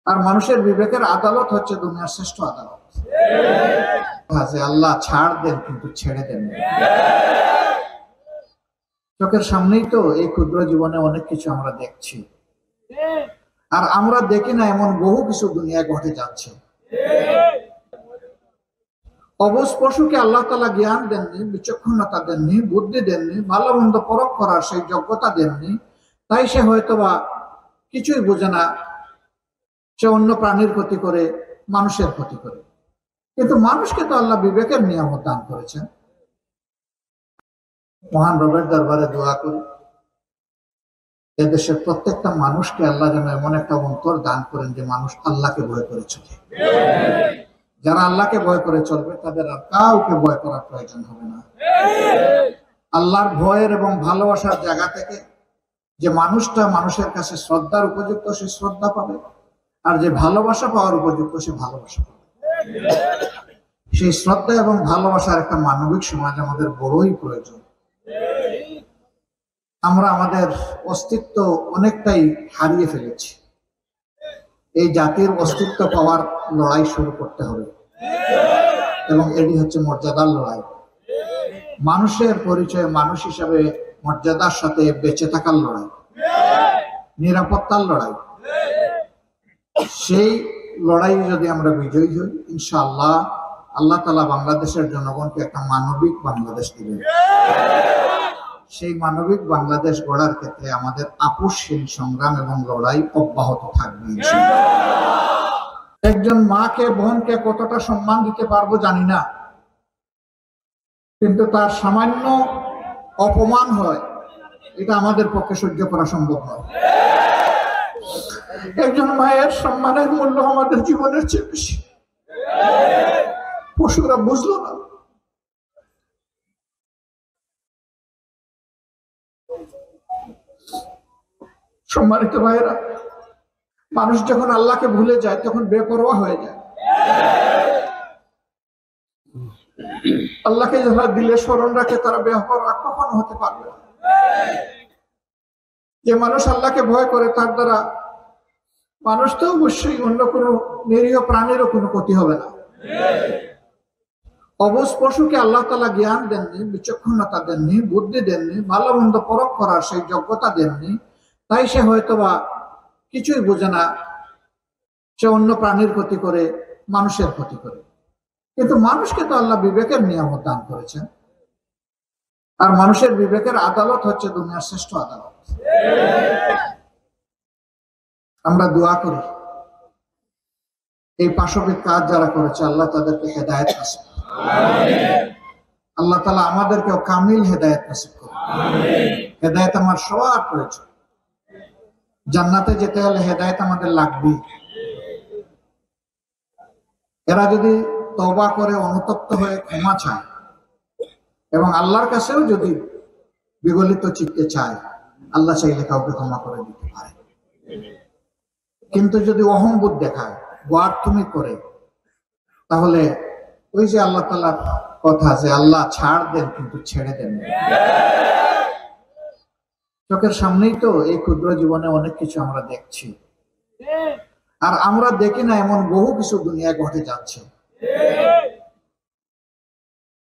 আর মানুষের বিবেকের আদালত হচ্ছে দুনিয়ার শ্রেষ্ঠ আদালত। আল্লাহ ছাড় দেন কিন্তু ছেড়ে দেন। চোখের সামনেই তো এই ক্ষুদ্র জীবনে অনেক কিছু আমরা দেখছি, আর আমরা দেখি না এমন বহু কিছু দুনিয়ায় ঘটে যাচ্ছে। অবশ পশুকে আল্লাহ তাআলা জ্ঞান দেননি, বিচক্ষণতা দেননি, বুদ্ধি দেননি, ভালো মন্দ পরখ করার সেই যোগ্যতা দেননি। তাই সে হয়তোবা কিছুই বোঝে না, সে অন্য প্রাণীর ক্ষতি করে, মানুষের ক্ষতি করে। কিন্তু মানুষকে তো আল্লাহ বিবেকের নিয়ামত দান করেছেন। মহান রবের দরবারে দোয়া করি এদেশের প্রত্যেকটা মানুষকে আল্লাহ যেন এমন একটা অন্তর দান করেন যে মানুষ আল্লাহকে ভয় করে চলে। যারা আল্লাহকে ভয় করে চলবে তাদের আর কাউকে ভয় করার প্রয়োজন হবে না। আল্লাহর ভয়ের এবং ভালোবাসার জায়গা থেকে যে মানুষটা মানুষের কাছে শ্রদ্ধার উপযুক্ত সে শ্রদ্ধা পাবে, আর যে ভালোবাসা পাওয়ার উপযুক্ত সে ভালোবাসা পাবে। সেই শ্রদ্ধা এবং ভালোবাসার একটা মানবিক সমাজ আমাদের বড়ই প্রয়োজন। আমরা আমাদের অস্তিত্ব অনেকটাই হারিয়ে ফেলেছি। এই জাতির অস্তিত্ব পাওয়ার লড়াই শুরু করতে হবে, এবং এটি হচ্ছে মর্যাদার লড়াই। মানুষের পরিচয় মানুষ হিসাবে মর্যাদার সাথে বেঁচে থাকার লড়াই, নিরাপত্তার লড়াই। সেই লড়াই যদি আমরা বিজয়ী হই, ইনশাআল্লাহ আল্লাহ তাআলা বাংলাদেশের জনগণকে একটা মানবিক বাংলাদেশ দিবেন। সেই মানবিক বাংলাদেশ গড়ার ক্ষেত্রে আমাদের আপোষহীন সংগ্রাম এবং লড়াই অব্যাহত থাকবে। একজন মাকে বোনকে কতটা সম্মান দিতে পারবো জানি না, কিন্তু তার সামান্য অপমান হয় এটা আমাদের পক্ষে সহ্য করা সম্ভব নয়। একজন মায়ের সম্মানের মূল্য আমাদের জীবনের চেয়ে বেশি। পশুরা বুঝলো না। সম্মানিত ভাইয়েরা, মানুষ যখন আল্লাহকে ভুলে যায় তখন বেপরোয়া হয়ে যায়। আল্লাহকে যারা দিলে স্মরণ রাখে তারা বেপরোয়া কখনো হতে পারবে না। যে মানুষ আল্লাহকে ভয় করে তার দ্বারা মানুষ তো অবশ্যই অন্য কোনো নিরীহ প্রাণীরও কোনো ক্ষতি হবে না। অবশ পশুকে আল্লাহ তাআলা জ্ঞান দেননি, বিচক্ষণতা দেননি, বুদ্ধি দেননি, ভালো মন্দ পরখ করার সেই যোগ্যতা দেননি। তাই সে হয়তোবা কিছুই বোঝে না, সে অন্য প্রাণীর ক্ষতি করে, মানুষের ক্ষতি করে। কিন্তু মানুষকে তো আল্লাহ বিবেকের নিয়ামত দান করেছেন, আর মানুষের বিবেকের আদালত হচ্ছে দুনিয়ার শ্রেষ্ঠ আদালত। আমরা দোয়া করি এই পাশবিক কাজ যারা করেছে আল্লাহ তাদেরকে হেদায়েত নসিব করুন। আল্লাহ তাআলা আমাদেরকেও কামিল হেদায়েত নসিব করুন। হেদায়েত আমার সবার প্রয়োজন। জান্নাতে যেতে হলে হেদায়েত আমাদের লাগবে। এরা যদি তওবা করে অনুতপ্ত হয়ে ক্ষমা চায় এবং আল্লাহর কাছেও যদি বিগলিত চিত্তে চায়, আল্লাহ চাইলে কাউকে ক্ষমা করে দিতে পারে। কিন্তু যদি অহংবোধ দেখায়, গোয়ার্থমি করে, তাহলে ওই যে আল্লাহ তাআলার কথা যে আল্লাহ ছাড় দেন কিন্তু ছেড়ে দেন। চোখের সামনেই তো এই ক্ষুদ্র জীবনে অনেক কিছু আমরা দেখছি, আর আমরা দেখি না এমন বহু কিছু দুনিয়ায় ঘটে যাচ্ছে।